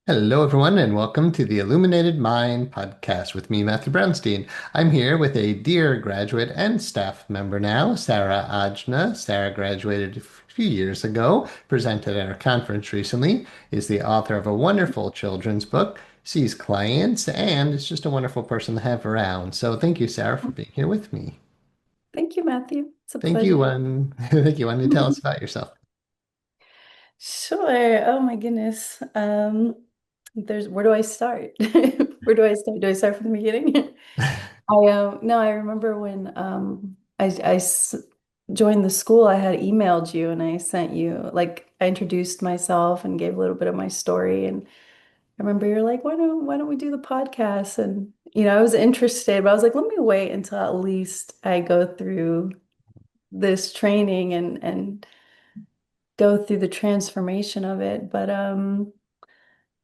Hello, everyone, and welcome to the Illuminated Mind Podcast with me, Matthew Brownstein. I'm here with a dear graduate and staff member now, Sara Ajna. Sarah graduated a few years ago, presented at our conference recently, is the author of a wonderful children's book, sees clients, and is just a wonderful person to have around. So thank you, Sarah, for being here with me. Thank you, Matthew. It's a Thank you, pleasure. thank you. Why don't you tell us about yourself? Sure. Oh my goodness. Where do I start? Where do I start? Do I start from the beginning? No, I remember when joined the school, I had emailed you and I sent you I introduced myself and gave a little bit of my story. And I remember you're like, why don't we do the podcast? And I was interested, but I was like, let me wait until at least I go through this training and go through the transformation of it. But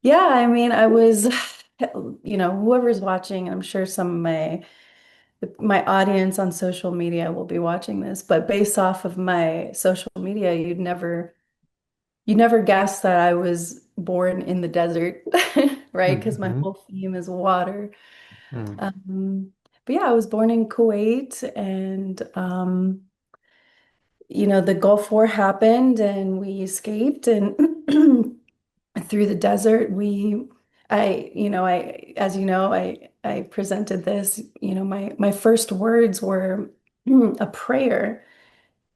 yeah, I mean, I was, whoever's watching, I'm sure some of my audience on social media will be watching this, but based off of my social media, you never guess that I was born in the desert, right? Because my Hmm. whole theme is water. Hmm. Um, but yeah, I was born in Kuwait and the Gulf War happened and we escaped and through the desert as you know I presented this. My first words were a prayer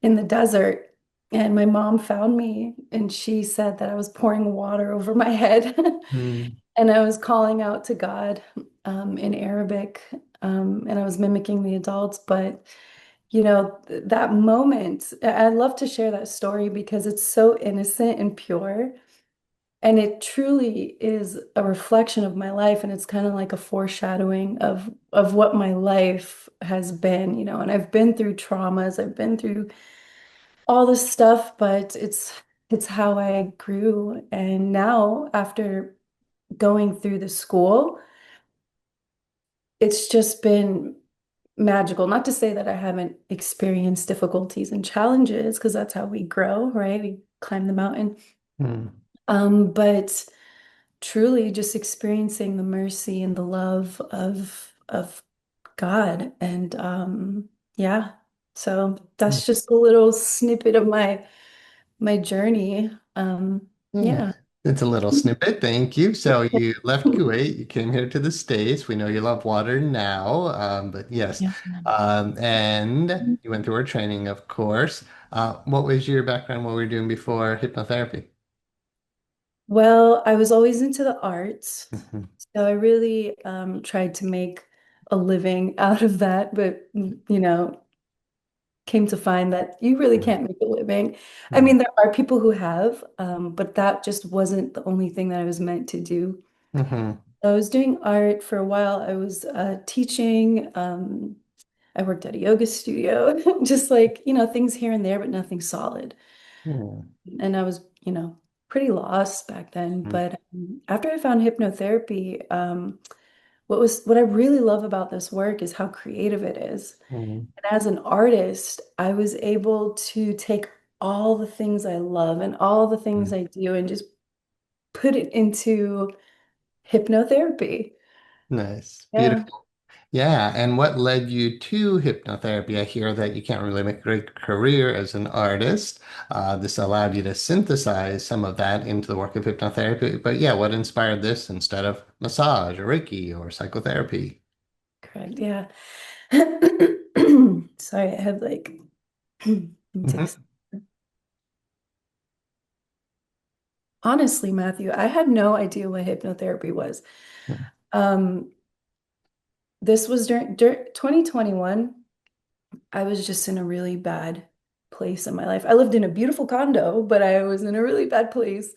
in the desert, and my mom found me and she said that I was pouring water over my head Hmm. and I was calling out to God in Arabic, and I was mimicking the adults. But that moment, I love to share that story because it's so innocent and pure. And it truly is a reflection of my life, and it's kind of like a foreshadowing of what my life has been, and I've been through traumas, I've been through all this stuff, but it's how I grew. And now after going through the school, it's just been magical. Not to say that I haven't experienced difficulties and challenges, because that's how we grow, right? We climb the mountain. Hmm. But truly just experiencing the mercy and the love of God. And yeah, so Hmm. that's just a little snippet of my journey. Yeah, Yeah. it's a little snippet. Thank you. So you left Kuwait, you came here to the States. We know you love water now, but yes, Yeah. and you went through our training, of course. What was your background? What were you doing before hypnotherapy? Well, I was always into the arts, Mhm. so I really tried to make a living out of that, but came to find that you really can't make a living. I Mhm. mean, there are people who have, but that just wasn't the only thing that I was meant to do. Mhm. I was doing art for a while. I was teaching. I worked at a yoga studio, just like, things here and there, but nothing solid. Mhm. And I was, pretty lost back then. Mhm. But after I found hypnotherapy, what I really love about this work is how creative it is. Mhm. And as an artist, I was able to take all the things I love and all the things Mhm. I do and just put it into hypnotherapy. Nice. Yeah. Beautiful. Yeah, and what led you to hypnotherapy? I hear that you can't really make a great career as an artist. This allowed you to synthesize some of that into the work of hypnotherapy. But yeah, what inspired this instead of massage or Reiki or psychotherapy? Correct. Yeah. Sorry, I have let me take Hmm. some. Honestly, Matthew, I had no idea what hypnotherapy was. Um, this was during 2021. I was just in a really bad place in my life. I lived in a beautiful condo, but I was in a really bad place.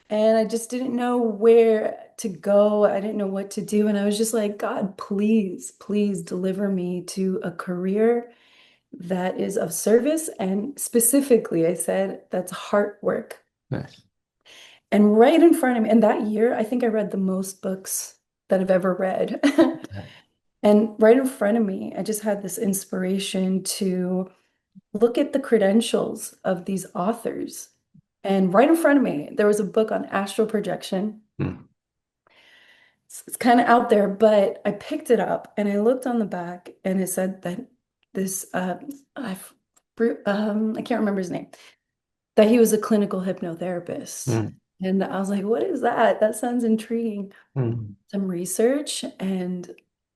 And I just didn't know where to go. I didn't know what to do. And I was just like, God, please, please deliver me to a career that is of service. And specifically, I said, that's heart work. Nice. And right in front of me, and that year, I think I read the most books that I've ever read. And right in front of me, I just had this inspiration to look at the credentials of these authors. And right in front of me, there was a book on astral projection. Mm, It's kind of out there, but I picked it up and I looked on the back and it said that this, I've, I can't remember his name, that he was a clinical hypnotherapist. mm, And I was like, what is that? That sounds intriguing. mm, Some research, and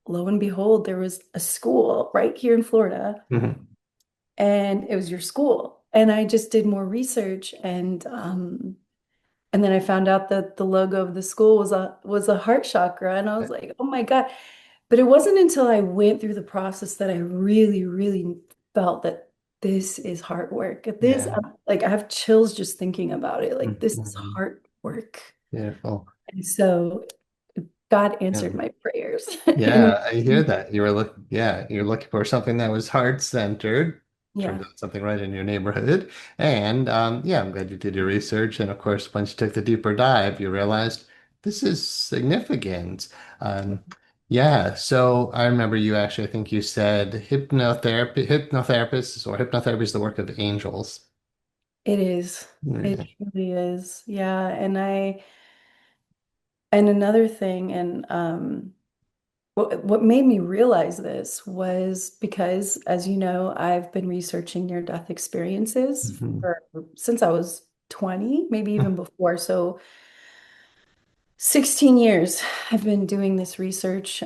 lo and behold, there was a school right here in Florida, mhm. and it was your school. And I just did more research, and then I found out that the logo of the school was a heart chakra, and I was like, oh my God. But it wasn't until I went through the process that I really, really felt that this is heart work. This, Yeah. like, I have chills just thinking about it. Like, this is Mhm. heart work. Beautiful. And so God Yeah. answered my prayers. Yeah, I hear that. You're looking for something that was heart-centered. Yeah, Turned out something right in your neighborhood. And yeah, I'm glad you did your research. And of course, once you took the deeper dive, you realized this is significant. Um, yeah, so I remember you actually, I think you said hypnotherapists or hypnotherapy is the work of angels. it is. It Yeah. truly is. Yeah. And another thing, and what made me realize this was because, as you know, I've been researching near-death experiences Mhm. for since I was 20, maybe even before. So 16 years I've been doing this research,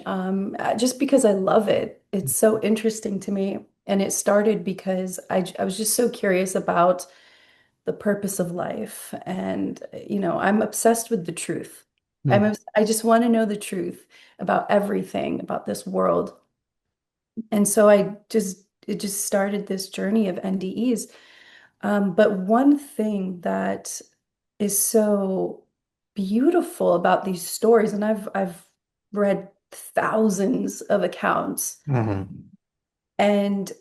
just because I love it. It's so interesting to me. And it started because I was just so curious about the purpose of life. And, I'm obsessed with the truth. Mhm. I just want to know the truth about everything, about this world. And so it just started this journey of NDEs. But one thing that is so beautiful about these stories, and I've read thousands of accounts, Mhm. and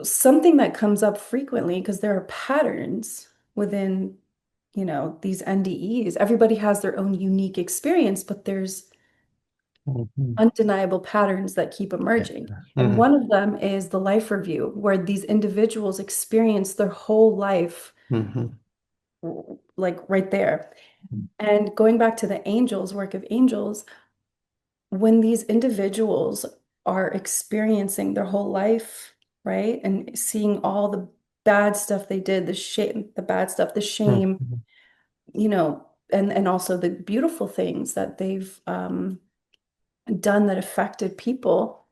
something that comes up frequently because there are patterns within, these NDEs. Everybody has their own unique experience, but there's Mhm. undeniable patterns that keep Yeah. emerging. And Mhm. one of them is the life review, where these individuals experience their whole life, Mhm. like right there. And going back to the angels, work of angels, when these individuals are experiencing their whole life, right, and seeing all the bad stuff they did, the shame, the bad stuff, the shame, Mhm. and also the beautiful things that they've done that affected people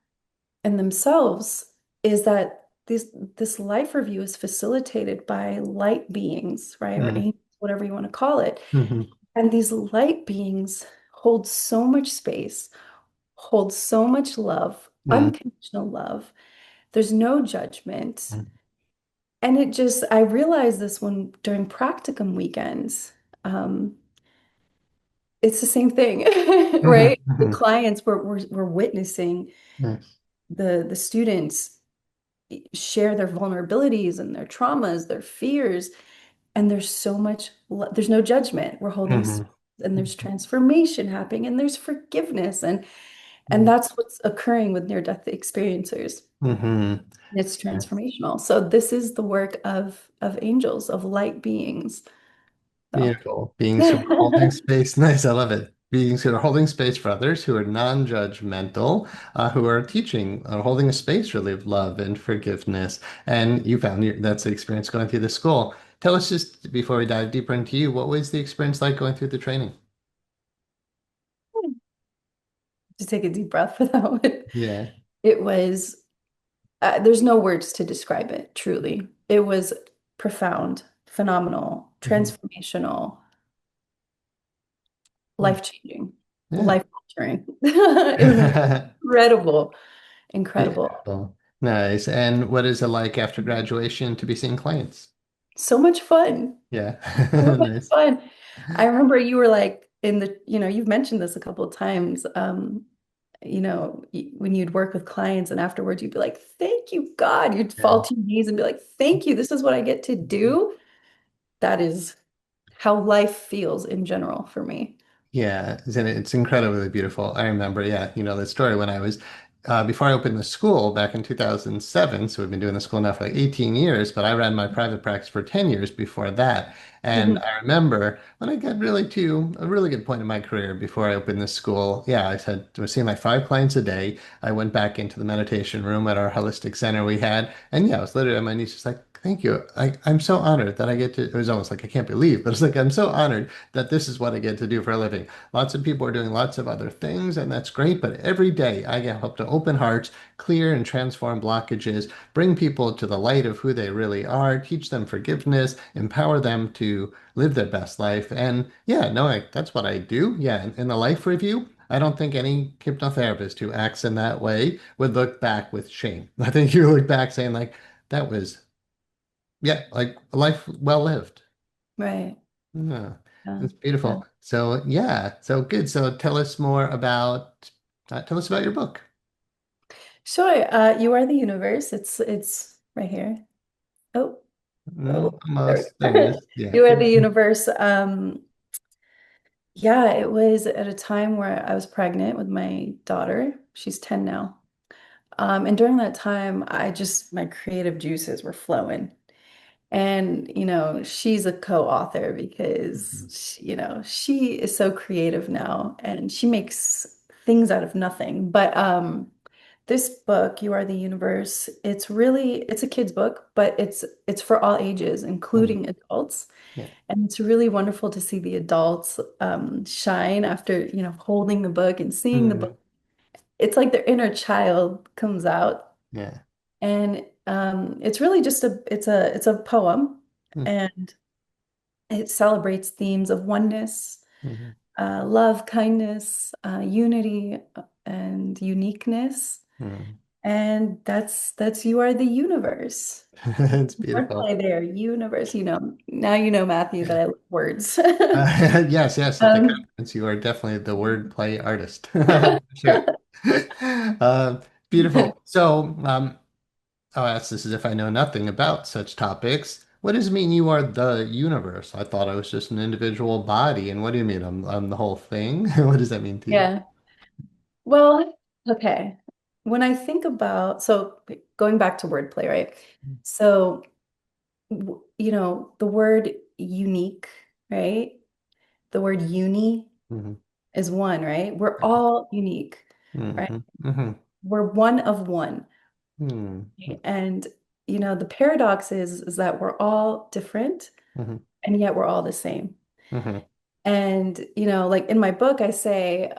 and themselves, is that this life review is facilitated by light beings, right? Or Mhm. angels, whatever you want to call it. Mhm. And these light beings hold so much space, hold so much love, Mhm. unconditional love. There's no judgment. Mhm. And I realized this when during practicum weekends. Um, it's the same thing, Mhm. right? The Mhm. clients were witnessing Yes. the students share their vulnerabilities and their traumas, their fears, and there's no judgment. We're holding space, Mhm. and there's transformation happening, and there's forgiveness, and Mhm. that's what's occurring with near-death experiencers. Mhm. It's Yes. transformational. So this is the work of angels, of light beings. So Beautiful. Beings who are holding space. Nice. I love it. Beings who are holding space for others, who are non-judgmental, who are teaching, holding a space really of love and forgiveness. And you found that's the experience going through the school. Tell us just before we dive deeper into you, what was the experience like going through the training? just take a deep breath for that one. Yeah. It was, there's no words to describe it, truly. It was profound, phenomenal, Mhm. transformational, Mhm. life-changing, Yeah. life-altering. It was incredible, incredible. Beautiful. Nice. And what is it like after graduation to be seeing clients? So much fun. Yeah. So much Nice. fun. I remember you were like you've mentioned this a couple of times. When you'd work with clients and afterwards you'd be like, thank you, God. You'd fall Yeah. to your knees and be like, thank you. This is what I get to do. That is how life feels in general for me. Yeah, and it's incredibly beautiful. I remember, yeah, the story when I was before I opened the school back in 2007, so we've been doing the school now for like 18 years, but I ran my private practice for 10 years before that. And Mhm. I remember when I got really to a really good point in my career before I opened this school, yeah, I was seeing like 5 clients a day. I went back into the meditation room at our holistic center we had. And yeah, I was literally on my knees just like, thank you. I'm so honored that I get to, it was almost like I can't believe, but it's like, I'm so honored that this is what I get to do for a living. Lots of people are doing lots of other things, and that's great. But every day I get help to open hearts, clear and transform blockages, bring people to the light of who they really are, teach them forgiveness, empower them to live their best life. And yeah, no, that's what I do. Yeah, in the life review, I don't think any hypnotherapist who acts in that way would look back with shame. I think you look back saying, like, that was, yeah, like a life well lived. Right. Yeah, Yeah. that's Yeah. beautiful. So yeah, so good. So tell us about your book. Sure. You are the universe. It's right here. Oh, oh, there Almost. we There it go. is. Yeah. You are the universe. Yeah, it was at a time where I was pregnant with my daughter. She's 10 now. And during that time, my creative juices were flowing. And, she's a co-author because, Mhm. she is so creative now and she makes things out of nothing. But this book, You Are the Universe, it's a kid's book, but it's for all ages, Mhm. including adults. Yeah. And it's really wonderful to see the adults shine after, holding the book and seeing the book. Mhm. It's like their inner child comes out. Yeah. And it's really just it's a poem, and it celebrates themes of oneness, Mhm. love, kindness, unity, and uniqueness. Mhm. And that's You Are the Universe. It's beautiful. Wordplay there, universe. Now Matthew, that I love words. Yes, yes. At the Um, conference, you are definitely the wordplay artist. Sure. Uh, Beautiful. So, I'll ask this as if I know nothing about such topics. What does it mean you are the universe? I thought I was just an individual body. And what do you mean I'm the whole thing? What does that mean to you? yeah. Well, okay. When I think about, so going back to wordplay, right? So the word unique, right? The word uni Hmm. is one, right? We're all unique, right? Hmm. Hmm. We're one of one. Hmm. And the paradox is that we're all different Hmm. and yet we're all the same. Hmm. And like in my book, I say,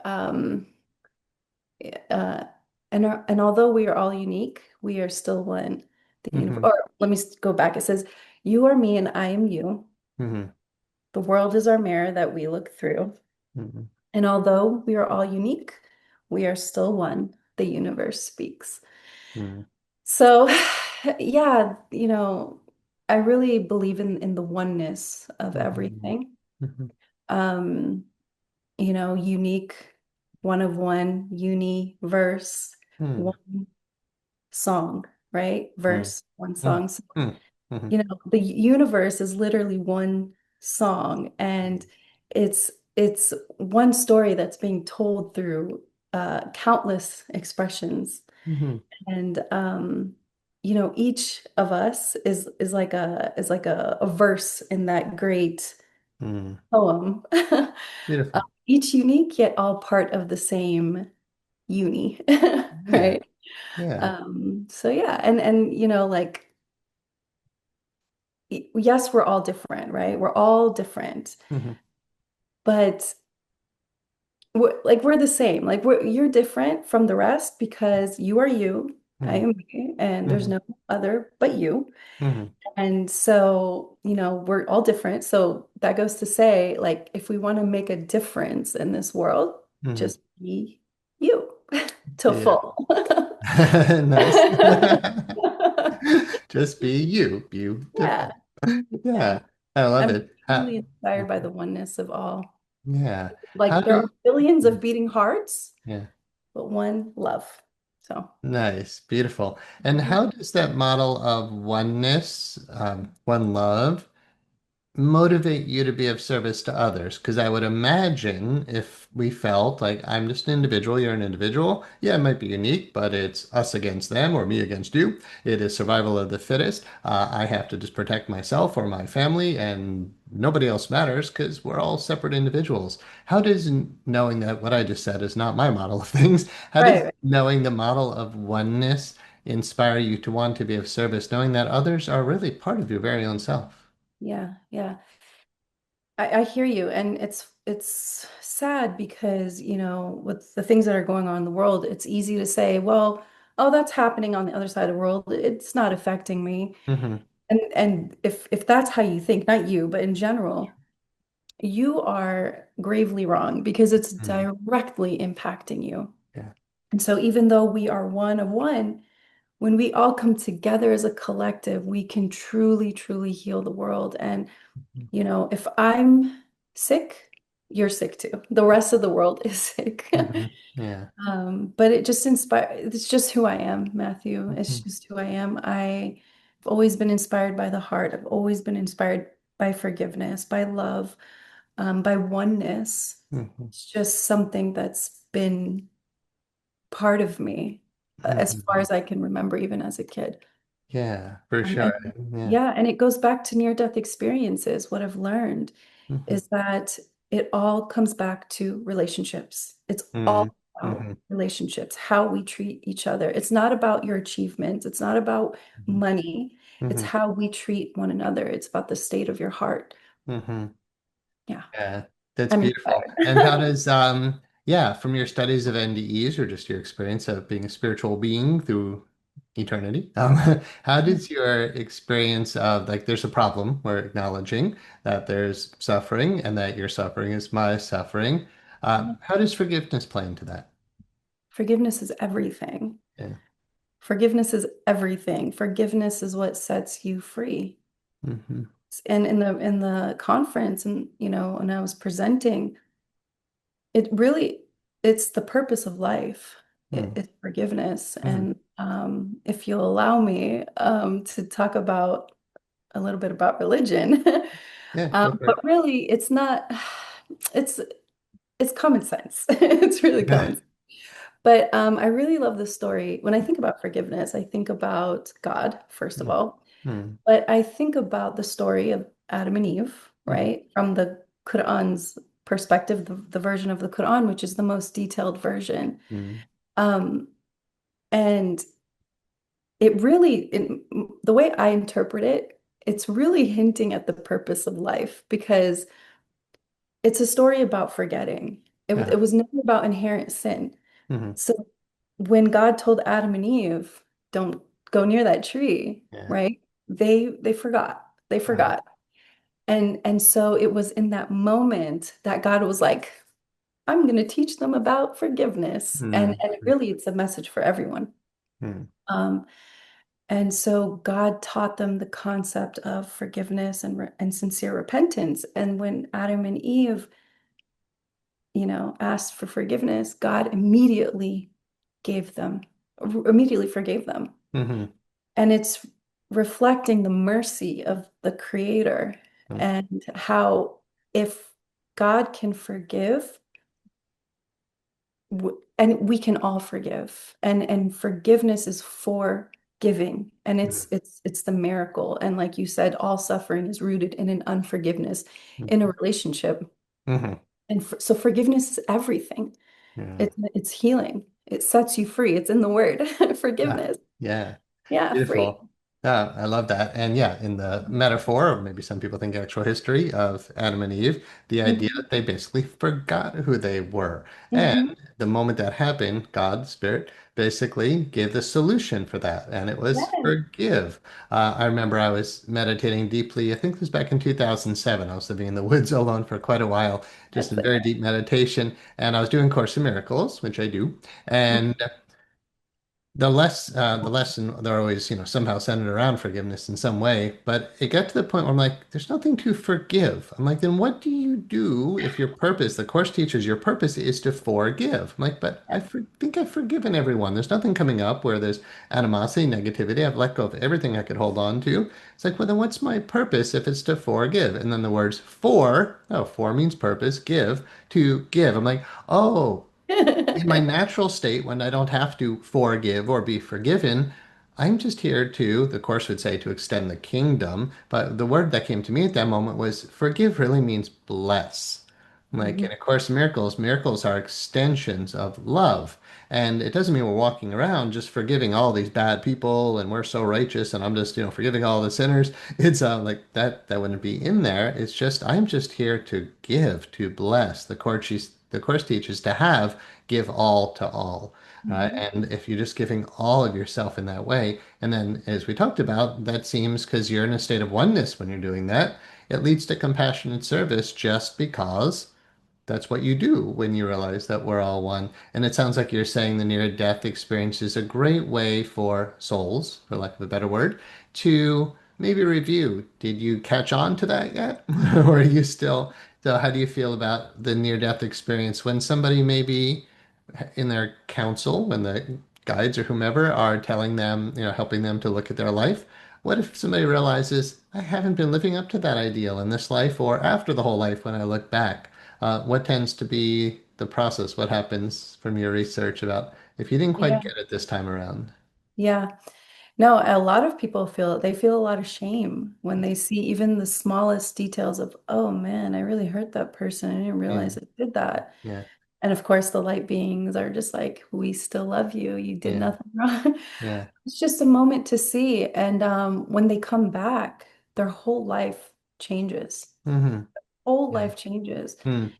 uh, and although we are all unique, we are still one. The universe. Hmm. Or let me go back. It says, "You are me, and I am you. Hmm. The world is our mirror that we look through. Hmm. And although we are all unique, we are still one. The universe speaks." So, yeah, I really believe in the oneness of Hmm. everything. Hmm. Um, unique, one of one, universe, Hmm. one song, right? Hmm. Verse, one Hmm. song. So, Hmm. Hmm. the universe is literally one song, and it's one story that's being told through countless expressions. Hmm. And each of us is like a verse in that great Hmm. poem. Beautiful. Each unique, yet all part of the same uni, Yeah. right? Yeah. So yeah, and like yes, we're all different, right? We're all different, Hmm. but we're the same. Like you're different from the rest because you are you, I Hmm. am me, and there's Hmm. no other but you. Hmm. And so, we're all different. So that goes to say, like, if we want to make a difference in this world, Hmm. just be you to full. Beautiful. Nice. Just be you. Yeah, Beautiful. yeah. Yeah, I love I'm it. truly inspired by the oneness of all. Yeah. How Like there are do billions yeah, of beating hearts, yeah. but one love. So, Nice, beautiful. And how does that model of oneness, one love, motivate you to be of service to others? Because I would imagine if we felt like I'm just an individual, you're an individual, yeah, it might be unique, but it's us against them or me against you. It is survival of the fittest. I have to just protect myself or my family, and nobody else matters because we're all separate individuals. How does knowing that what I just said is not my model of things, how does Right. knowing the model of oneness inspire you to want to be of service, knowing that others are really part of your very own self? Yeah, yeah. I hear you, and it's sad because, with the things that are going on in the world, it's easy to say, well, oh, that's happening on the other side of the world. It's not affecting me. Hmm. And if that's how you think, not you, but in general, you are gravely wrong because it's Mm. directly impacting you. Yeah. And so even though we are one of one, when we all come together as a collective, we can truly, truly heal the world. And if I'm sick, you're sick too. The rest of the world is sick. Hmm. Yeah. But it just it's just who I am, Matthew. It's Hmm. just who I am. I've always been inspired by the heart. I've always been inspired by forgiveness, by love, by oneness. Hmm. It's just something that's been part of me as far Hmm. as I can remember, even as a kid. Yeah, for And sure. Yeah. yeah, and it goes back to near-death experiences. What I've learned Hmm. is that it all comes back to relationships. It's Hmm. all about Hmm. relationships, how we treat each other. It's not about your achievements. It's not about money. It's Hmm. how we treat one another. It's about the state of your heart. Hmm. Yeah, Yeah, that's I'm beautiful. And how inspired. does yeah, from your studies of NDEs or just your experience of being a spiritual being through eternity, how does your experience of like there's a problem, we're acknowledging that there's suffering and that your suffering is my suffering. How does forgiveness play into that? Forgiveness is everything. Yeah. Forgiveness is everything. Forgiveness is what sets you free. Hmm. And in the conference, and when I was presenting, it really it's the purpose of life. It's forgiveness. Hmm. And if you'll allow me to talk about a little bit about religion, Yeah, go for but really it's not. It's it's common sense. It's really common it. sense. But I really love this story. When I think about forgiveness, I think about God, first of all. Mm, But I think about the story of Adam and Eve, mm, right? From the Quran's perspective, the version of the Quran, which is the most detailed version. mm, Um, and it really, the way I interpret it, it's really hinting at the purpose of life because it's a story about forgetting. It uh, was never about inherent sin. mhm, So when God told Adam and Eve, don't go near that tree, yeah, right? They forgot. They uh, forgot. And so it was in that moment that God was like, I'm going to teach them about forgiveness. And mm, and mm, really it's a message for everyone. mm, Um, and so God taught them the concept of forgiveness and sincere repentance. And when Adam and Eve, asked for forgiveness, God immediately forgave them. mhm, And it's reflecting the mercy of the Creator mm, and how if God can forgive, and we can all forgive, and forgiveness is for giving, and mm, it's the miracle. And like you said, all suffering is rooted in an unforgiveness mm, in a relationship. mhm, And so forgiveness is everything. yeah, It's healing. It sets you free. It's in the word. yeah, Forgiveness. yeah. Yeah, free. Beautiful. Yeah, I love that. And yeah, in the metaphor, or maybe some people think actual history of Adam and Eve, the idea Hmm. that they basically forgot who they were. And Hmm. the moment that happened, God, Spirit, basically gave the solution for that, and it was Yes, forgive. I remember I was meditating deeply. I think it was back in 2007. I was living in the woods alone for quite a while, just that's in very deep meditation, and I was doing Course in Miracles, which I do. it. And the lesson they're always, somehow centered around forgiveness in some way. But it got to the point where I'm like, there's nothing to forgive. I'm like, then what do you do if your purpose, the course teaches your purpose is to forgive? I'm like, but think I've forgiven everyone. There's nothing coming up where there's animosity, negativity. I've let go of everything I could hold on to. It's like, well, then what's my purpose if it's to forgive? And then the words for means purpose, to give. I'm like, oh, in my natural state, when I don't have to forgive or be forgiven, I'm just here to, the Course would say, to extend the kingdom. But the word that came to me at that moment was forgive really means bless. Like in Mhm. A Course in Miracles, miracles are extensions of love. And it doesn't mean we're walking around just forgiving all these bad people and we're so righteous and I'm just, forgiving all the sinners. It's like that wouldn't be in there. It's just I'm just here to give, to bless. The Course teaches to give all to all. Mhm. And if you're just giving all of yourself in that way, and then as we talked about, that seems because you're in a state of oneness when you're doing that, it leads to compassionate service just because that's what you do when you realize that we're all one. And it sounds like you're saying the near death experience is a great way for souls, for lack of a better word, to maybe review. Did you catch on to that yet? Or are you still, so how do you feel about the near death experience when somebody maybe in their counsel, when the guides or whomever are telling them, helping them to look at their life? What if somebody realizes, I haven't been living up to that ideal in this life or after the whole life when I look back? What tends to be the process? What happens from your research about if you didn't quite Yeah. get it this time around? Yeah. No, a lot of people feel a lot of shame when they see even the smallest details of, oh man, I really hurt that person. I didn't Yeah, realize I did that. yeah, And of course, the light beings are just like, we still love you. You did yeah, nothing wrong. yeah. It's just a moment to see. And when they come back, their whole life changes. Mm-hmm. Whole Yeah. life changes. Mm.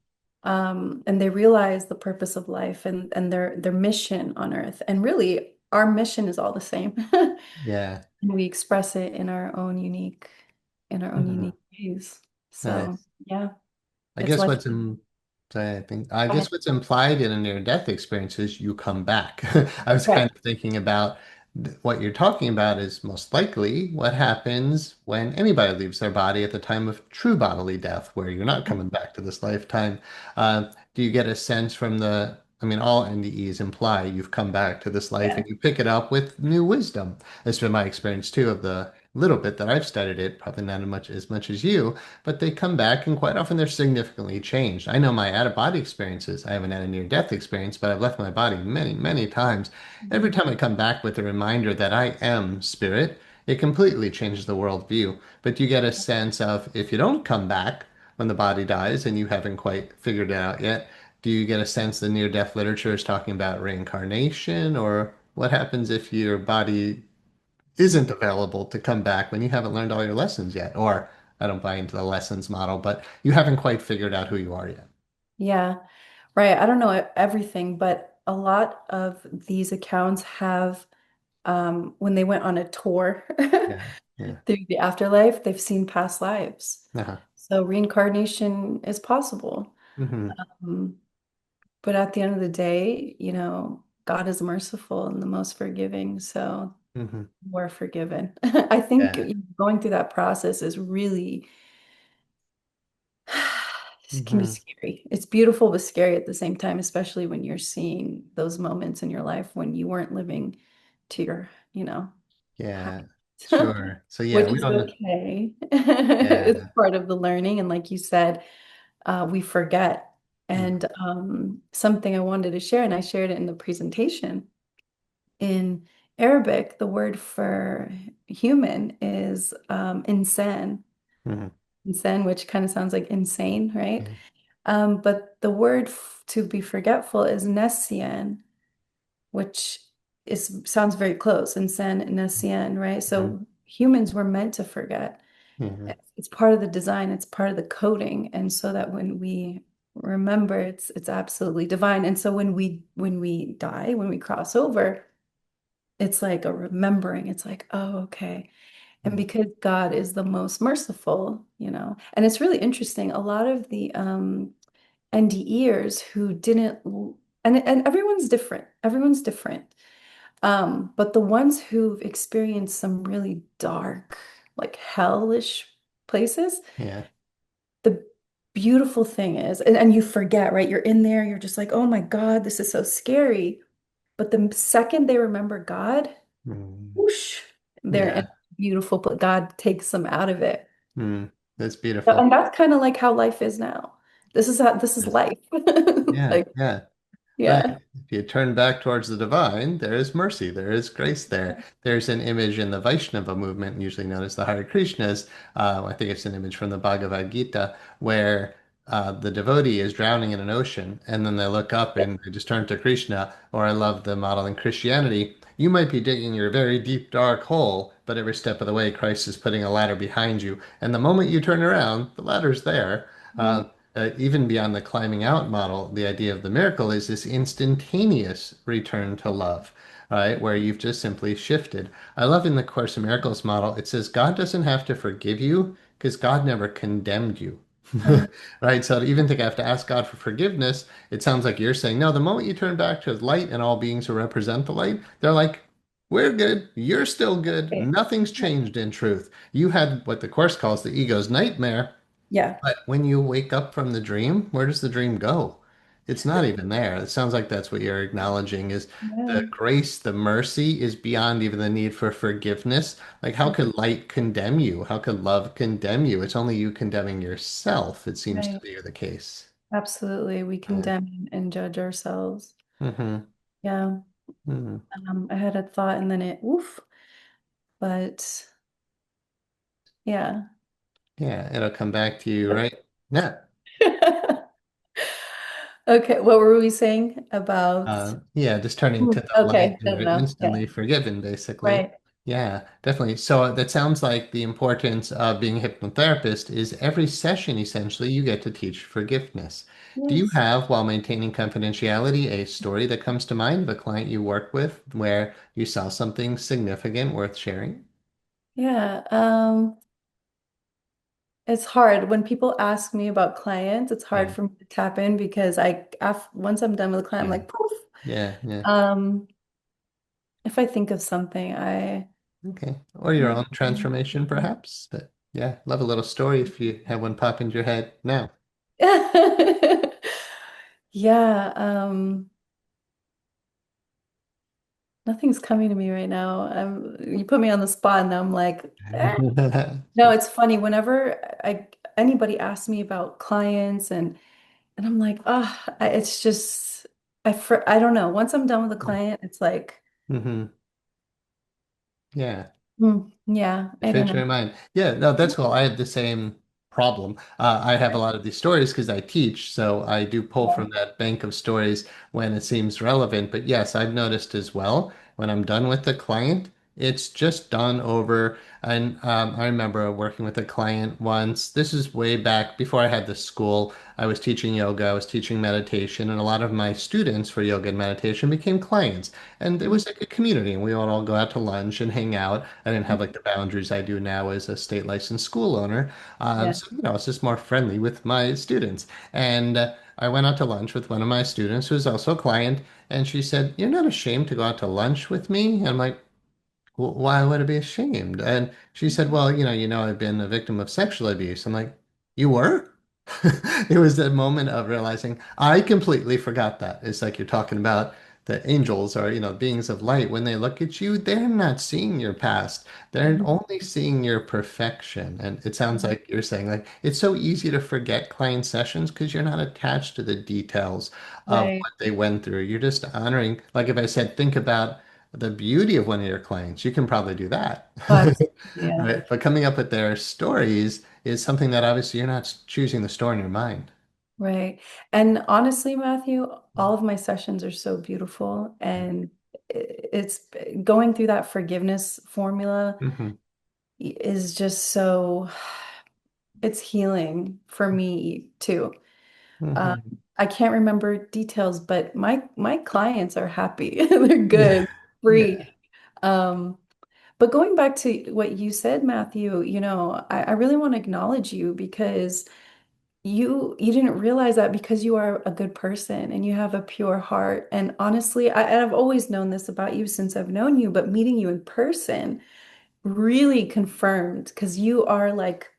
And they realize the purpose of life and their mission on earth. And really, our mission is all the same. Yeah. And we express it in our own Mm-hmm. unique ways. So Nice. yeah, I it's guess life. what's in, sorry, I Go guess ahead. what's implied in a near-death experience is you come back. I was kind Right. of thinking about what you're talking about is most likely what happens when anybody leaves their body at the time of true bodily death, where you're not coming back to this lifetime. Do you get a sense from I mean, all NDEs imply you've come back to this life Yeah. and you pick it up with new wisdom. That's been my experience too of the little bit that I've studied it, probably not as much as you, but they come back and quite often they're significantly changed. I know my out of body experiences. I haven't had a near death experience, but I've left my body many, many times. Every Mhm. time I come back with a reminder that I am spirit, it completely changes the worldview. But you get a sense of if you don't come back when the body dies and you haven't quite figured it out yet, do you get a sense the near death literature is talking about reincarnation or what happens if your body isn't available to come back when you haven't learned all your lessons yet? Or I don't buy into the lessons model, but you haven't quite figured out who you are yet. Yeah. Right. I don't know everything, but a lot of these accounts have when they went on a tour Yeah. Yeah. through the afterlife, they've seen past lives. Uh-huh. So reincarnation is possible. Hmm. Um, but at the end of the day, God is merciful and the most forgiving. So Hmm. we're forgiven. I think Yeah. going through that process is really it can be Hmm. scary. It's beautiful but scary at the same time, especially when you're seeing those moments in your life when you weren't living to your, Yeah. highest, Sure. So yeah, which we is don't. okay. It's Yeah. part of the learning. And like you said, we forget. Mm-hmm. And something I wanted to share, and I shared it in the presentation. In Arabic, the word for human is insan. Hmm. Insan, which kind of sounds like insane, right? Yeah. But the word to be forgetful is nesian, which is sounds very close. Insan and nesian, right? Hmm. So humans were meant to forget. Hmm. It's part of the design, it's part of the coding, and so that when we remember, it's absolutely divine. And so when we die, when we cross over, it's like a remembering. It's like, oh, okay. And because God is the most merciful, and it's really interesting. A lot of the NDEers who didn't, and everyone's different. Everyone's different. But the ones who've experienced some really dark, like hellish places, Yeah. the beautiful thing is, and you forget, right? You're in there, you're just like, oh my God, this is so scary. But the second they remember God, Mm. whoosh, they're in Yeah. a beautiful, but God takes them out of it. Mm. That's beautiful. And that's kind of like how life is now. This is Yes. life. Yeah. Like, Yeah. Right. yeah. If you turn back towards the divine, there is mercy, there is grace there. There's an image in the Vaishnava movement, usually known as the Hare Krishnas. I think it's an image from the Bhagavad Gita, where the devotee is drowning in an ocean, and then they look up and they just turn to Krishna. Or I love the model in Christianity. You might be digging your very deep, dark hole, but every step of the way, Christ is putting a ladder behind you. And the moment you turn around, the ladder's there. Mhm. Even beyond the climbing out model, the idea of the miracle is this instantaneous return to love, right? Where you've just simply shifted. I love in the Course in Miracles model, it says God doesn't have to forgive you because God never condemned you. Right. Right? So to even think I have to ask God for forgiveness, it sounds like you're saying, no, the moment you turn back to light and all beings who represent the light, they're like, we're good. You're still good. Right. Nothing's changed in truth. You had what the Course calls the ego's nightmare. Yeah. But when you wake up from the dream, where does the dream go? It's not even there. It sounds like that's what you're acknowledging is the Yeah. grace, the mercy is beyond even the need for forgiveness. Like, how could light condemn you? How could love condemn you? It's only you condemning yourself, it seems to Right. be the case. Absolutely. We Yeah. condemn and judge ourselves. Hmm. Yeah. Hmm. I had a thought and then it, woof. But yeah. Yeah, it'll come back to you, right? Yeah. Okay. What were we saying about? Yeah, just turning to the light Okay. and Don't you're know. Yeah. instantly forgiven, basically. Right. Yeah, definitely. So that sounds like the importance of being a hypnotherapist is every session, essentially, you get to teach forgiveness. Do you Yes. have, while maintaining confidentiality, a story that comes to mind of a client you work with where you saw something significant worth sharing? Yeah. It's hard when people ask me about clients, it's hard Yeah, for me to tap in because once I'm done with a client, I'm yeah, like, poof. yeah, yeah. Um, if I think of something, Okay. Or your own transformation, perhaps. But yeah, love a little story if you have one pop into your head now. Yeah, nothing's coming to me right now. You put me on the spot and I'm like, eh. No, it's funny. Whenever anybody asks me about clients and I'm like, oh, it's just I don't know. Once I'm done with a client, it's like, Hmm. Yeah. yeah, It I don't fits your know. mind. Yeah, no, that's cool. I have the same problem. I have a lot of these stories because I teach, so I do pull Yeah. from that bank of stories when it seems relevant. But yes, I've noticed as well when I'm done with the client, it's just done over. And I remember working with a client once. This is way back before I had the school. I was teaching yoga, I was teaching meditation, and a lot of my students for yoga and meditation became clients. And it was like a community, and we would all go out to lunch and hang out. I didn't have like the boundaries I do now as a state licensed school owner. Yeah. So, it's just more friendly with my students. And I went out to lunch with one of my students who is also a client, and she said, "You're not ashamed to go out to lunch with me?" And I'm like, why would I be ashamed? And she said, well, I've been a victim of sexual abuse. I'm like, you were? It was that moment of realizing I completely forgot that. It's like you're talking about the angels or, beings of light. When they look at you, they're not seeing your past. They're Mhm. only seeing your perfection. And it sounds like you're saying like it's so easy to forget client sessions because you're not attached to the details of Right. what they went through. You're just honoring, like if I said, think about the beauty of one of your clients, you can probably do that. Oh, absolutely. Yeah. Right? But coming up with their stories is something that obviously you're not choosing the store in your mind. Right. And honestly, Matthew, all of my sessions are so beautiful and it's going through that forgiveness formula Hmm. is just so it's healing for me too. Um, Hmm. I can't remember details, but my clients are happy. They're Yeah. good, Yeah. free. Um, but going back to what you said, Matthew, I really want to acknowledge you because you didn't realize that because you are a good person and you have a pure heart. And honestly, and I've always known this about you since I've known you, but meeting you in person really confirmed because you are like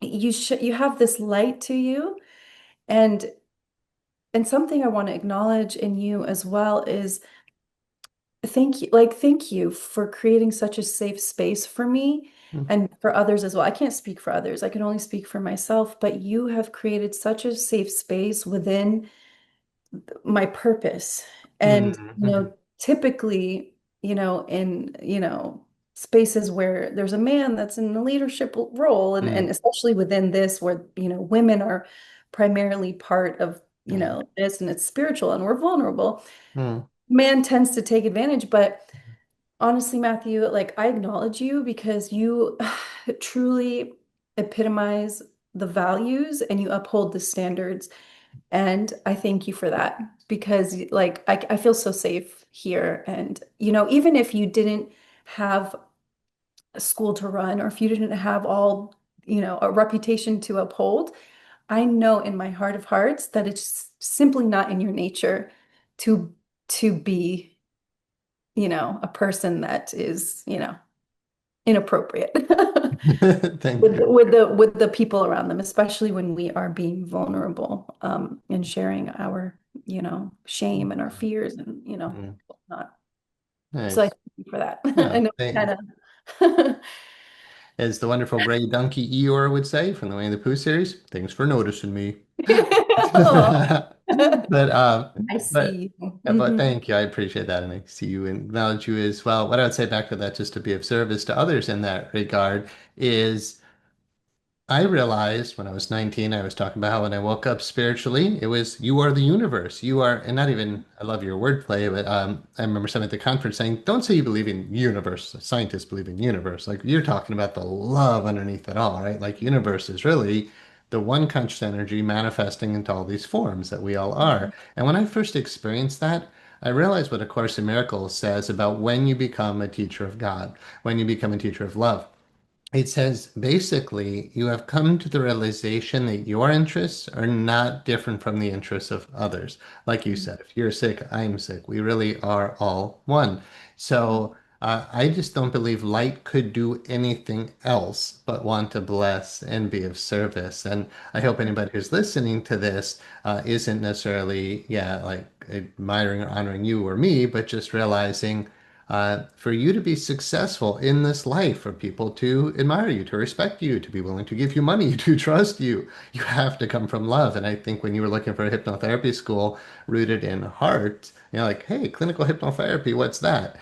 you have this light to you. And something I want to acknowledge in you as well is thank you for creating such a safe space for me and for others as well. I can't speak for others. I can only speak for myself, but you have created such a safe space within my purpose. And, Mm-hmm. typically, in, spaces where there's a man that's in a leadership role, and especially within this where, women are primarily part of, Yeah. this, and it's spiritual and we're vulnerable, Mm. man tends to take advantage. But honestly, Matthew, like I acknowledge you because you truly epitomize the values and you uphold the standards. And I thank you for that because like I feel so safe here. And even if you didn't have a school to run or if you didn't have all, a reputation to uphold, I know in my heart of hearts that it's simply not in your nature to be, a person that is, inappropriate Thank you. with the people around them, especially when we are being vulnerable, and sharing our, shame and our fears and, Mm. whatnot. So I Nice. thank you for that. I Yeah. know Thank, kind of. as the wonderful Gray Donkey Eeyore would say from the Winnie the Pooh series, thanks for noticing me. Oh, But I but see you. but Mhm. thank you. I appreciate that, and I see you and acknowledge you as well. What I would say back to that, just to be of service to others in that regard, is I realized when I was 19, I was talking about how when I woke up spiritually, it was you are the universe. You are, and not even, I love your wordplay, but I remember someone at the conference saying, don't say you believe in universe. Scientists believe in universe. Like you're talking about the love underneath it all, right? Like universe is really the one conscious energy manifesting into all these forms that we all are. And when I first experienced that, I realized what A Course in Miracles says about when you become a teacher of God, when you become a teacher of love. It says basically you have come to the realization that your interests are not different from the interests of others. Like you said, if you're sick, I'm sick. We really are all one. So I just don't believe light could do anything else but want to bless and be of service. And I hope anybody who's listening to this isn't necessarily, yeah, like admiring or honoring you or me, but just realizing for you to be successful in this life, for people to admire you, to respect you, to be willing to give you money, to trust you, you have to come from love. And I think when you were looking for a hypnotherapy school rooted in heart, like, hey, clinical hypnotherapy, what's that?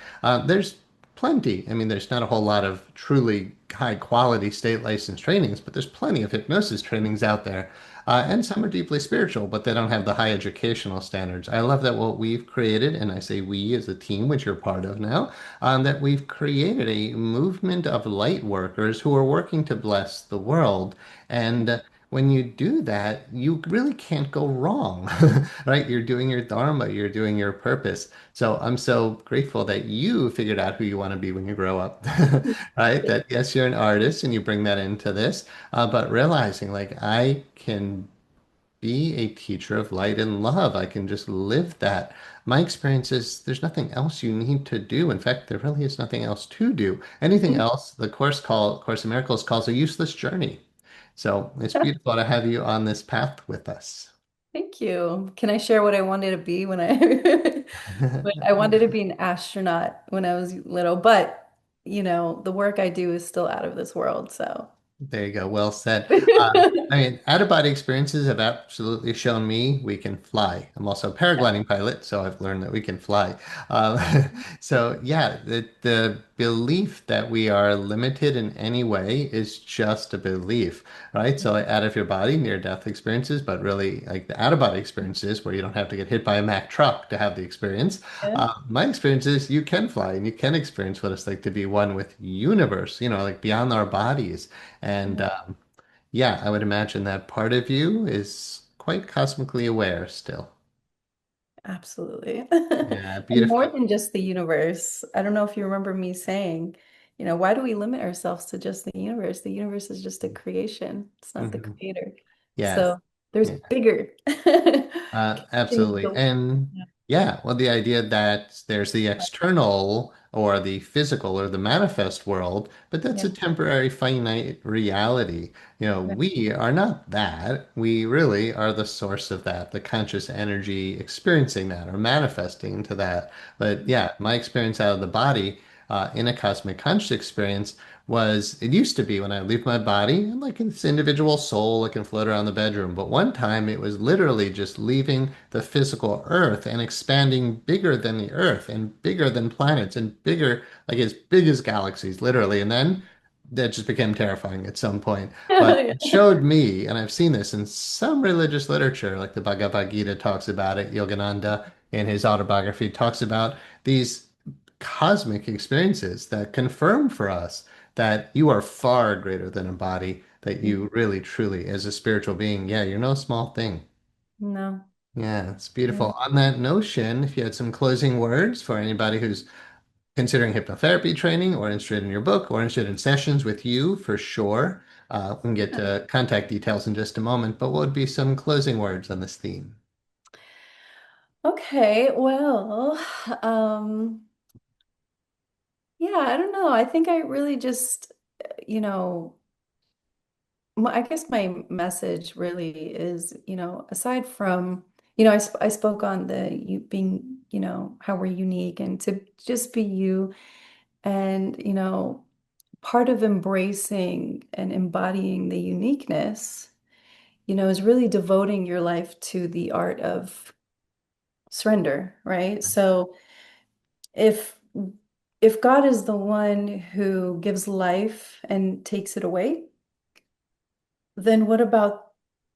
There's plenty. I mean, there's not a whole lot of truly high quality state licensed trainings, but there's plenty of hypnosis trainings out there. And some are deeply spiritual, but they don't have the high educational standards. I love that what we've created, and I say we as a team, which you're part of now, that we've created a movement of light workers who are working to bless the world. And when you do that, you really can't go wrong, right? You're doing your dharma, you're doing your purpose. So I'm so grateful that you figured out who you want to be when you grow up, right? That yes, you're an artist and you bring that into this, but realizing like I can be a teacher of light and love. I can just live that. My experience is there's nothing else you need to do. In fact, there really is nothing else to do. Anything else, the Course in Miracles calls a useless journey. So it's beautiful to have you on this path with us. Thank you. Can I share what I wanted to be when I when I wanted to be an astronaut when I was little, but the work I do is still out of this world, so. There you go. Well said. I mean, out-of-body experiences have absolutely shown me we can fly. I'm also a paragliding pilot, so I've learned that we can fly. So yeah, the belief that we are limited in any way is just a belief, right? So like, out of your body, near-death experiences, but really like the out-of-body experiences where you don't have to get hit by a Mack truck to have the experience. Yeah, My experience is you can fly and you can experience what it's like to be one with universe, like beyond our bodies. And yeah, I would imagine that part of you is quite cosmically aware still. absolutely. Yeah, And beautiful. more than just the universe. I don't know if you remember me saying, why do we limit ourselves to just the universe? The universe is just a creation. It's not the Mhm. creator. Yes. So there's Yeah. bigger. In Absolutely. the- And yeah, yeah, well, the idea that there's the external or the physical or the manifest world, but that's a yeah, temporary finite reality. right. We are not that. We really are the source of that, the conscious energy experiencing that or manifesting into that. But yeah, my experience out of the body in a cosmic conscious experience was it used to be when I leave my body, I'm like this individual soul that can float around the bedroom. But one time it was literally just leaving the physical earth and expanding bigger than the earth and bigger than planets and bigger, like as big as galaxies, literally. And then that just became terrifying at some point. But Yeah. it showed me, and I've seen this in some religious literature, like the Bhagavad Gita talks about it, Yogananda in his autobiography talks about these cosmic experiences that confirm for us that you are far greater than a body, that you really, truly, as a spiritual being, yeah, you're no small thing. No. Yeah, it's Yeah. beautiful. On that notion, if you had some closing words for anybody who's considering hypnotherapy training or interested in your book or interested in sessions with you, for sure. We can get to contact details in just a moment, but what would be some closing words on this theme? Okay, well, um, yeah, I don't know. I think I really just, you know, I guess my message really is, aside from, I spoke on the you being, how we're unique and to just be you. And, part of embracing and embodying the uniqueness, is really devoting your life to the art of surrender, right? So if if God is the one who gives life and takes it away, then what about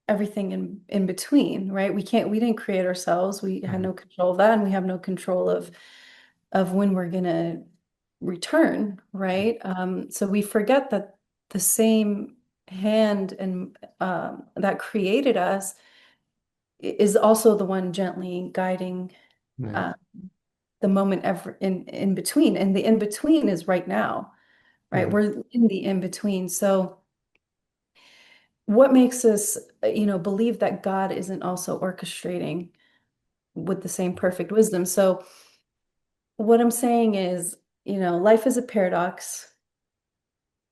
everything in between, right? We didn't create ourselves. We had Mhm. no control of that, and we have no control of when we're gonna return, right? So we forget that the same hand and that created us is also the one gently guiding Nice. uh, the moment ever in between, and the in between is right now, right? Mhm. We're in the in between. So what makes us, believe that God isn't also orchestrating with the same perfect wisdom? So what I'm saying is, life is a paradox.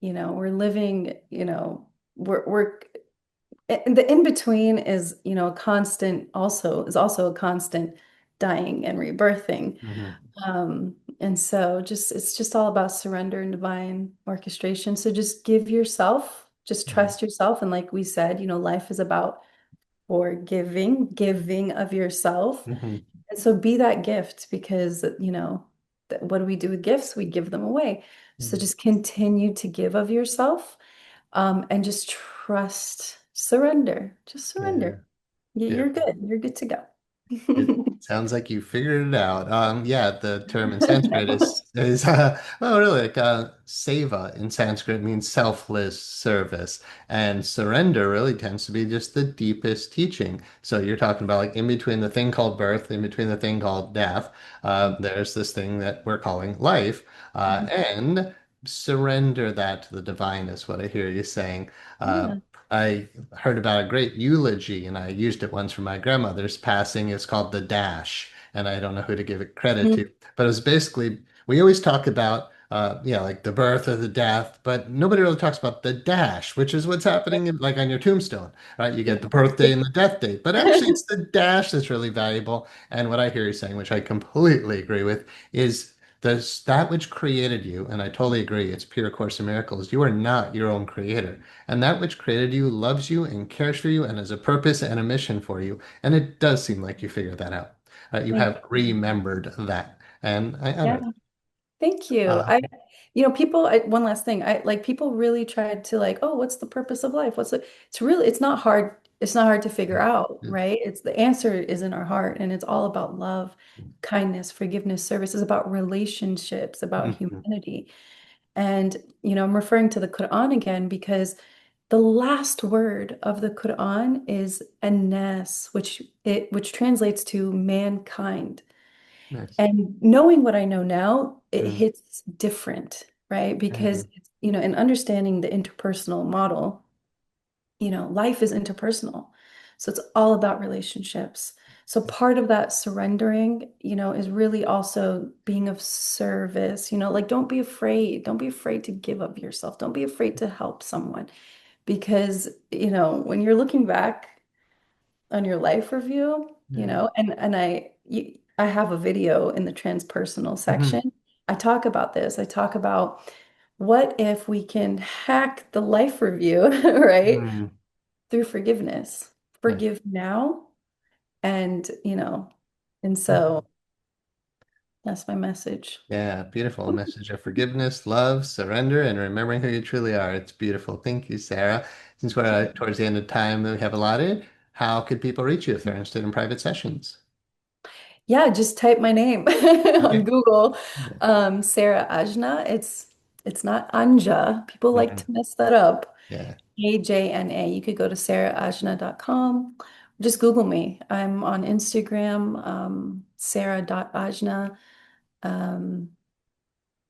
We're living, we're and the in between is, a constant also is also a constant dying and rebirthing. Mhm. And so it's just all about surrender and divine orchestration. So just give yourself, just Mhm. trust yourself. And like we said, life is about forgiving, giving of yourself. Mhm. And so be that gift because, what do we do with gifts? We give them away. So Mhm. just continue to give of yourself, and just trust, surrender, just Yeah, surrender. You're beautiful. good. You're good to go. It sounds like you figured it out. Yeah, the term in Sanskrit is well, really like seva in Sanskrit means selfless service, and surrender really tends to be just the deepest teaching. So you're talking about like in between the thing called birth, in between the thing called death, there's this thing that we're calling life, and surrender that to the divine is what I hear you saying. Uh, Yeah. I heard about a great eulogy, and I used it once for my grandmother's passing. It's called The Dash, and I don't know who to give it credit to, but it was basically we always talk about yeah, like the birth or the death, but nobody really talks about the dash, which is what's happening like on your tombstone, right? You get the birthday and the death date, but actually it's the dash that's really valuable. And what I hear you saying, which I completely agree with, is that which created you, and I totally agree, it's pure Course in Miracles. You are not your own creator. And that which created you loves you and cares for you and has a purpose and a mission for you. And it does seem like you figured that out. You Thank have you. remembered that. And I honor Yeah. that. Thank you. Uh, One last thing. People really tried to like, oh, what's the purpose of life? It's not hard. It's not hard to figure out, right? It's the answer is in our heart, and it's all about love, kindness, forgiveness, service. It's about relationships, about mhm, humanity. And, I'm referring to the Quran again because the last word of the Quran is an-nas, which translates to mankind. nice. And knowing what I know now, it Mhm, hits different, right? Because, mhm, in understanding the interpersonal model, life is interpersonal. So it's all about relationships. So part of that surrendering, is really also being of service, like don't be afraid. Don't be afraid to give of yourself. Don't be afraid to help someone because, when you're looking back on your life review, Yeah. I have a video in the transpersonal Mhm. section. I talk about this. I talk about what if we can hack the life review, right? Mm. Through forgiveness. Yeah. Forgive now. And, and Mhm. so that's my message. Yeah, beautiful message of forgiveness, love, surrender, and remembering who you truly are. It's beautiful. Thank you, Sarah. Since we're towards the end of time that we have allotted, how could people reach you if they're interested in private sessions? Yeah, just type my name on Okay. Google. Yeah. Sarah Ajna. It's not Anja. People like Mhm. to mess that up. Yeah. AJNA. You could go to saraajna.com. Just Google me. I'm on Instagram, sarah.ajna. Um,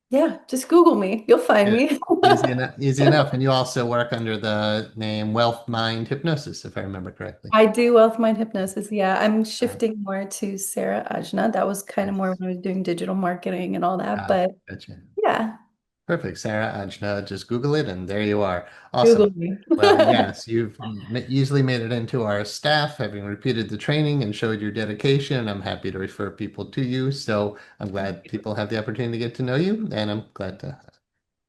yeah, just Google me. You'll find Yeah. me. Easy enough. Easy enough. And you also work under the name Wealth Mind Hypnosis, if I remember correctly. I do wealth mind hypnosis. Yeah, I'm Uh, shifting more to Sarah Ajna. That was kind of more yes. when I was doing digital marketing and all that. But Gotcha. yeah, Perfect. Sarah Ajna. Just Google it and there you are. Awesome. Google me. Well, yes, you've easily made it into our staff, having repeated the training and showed your dedication. I'm happy to refer people to you. So I'm glad people have the opportunity to get to know you, and I'm glad to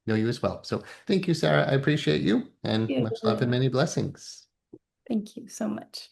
know you as well. So thank you, Sarah. I appreciate you, and much love and You. many blessings. Thank you so much.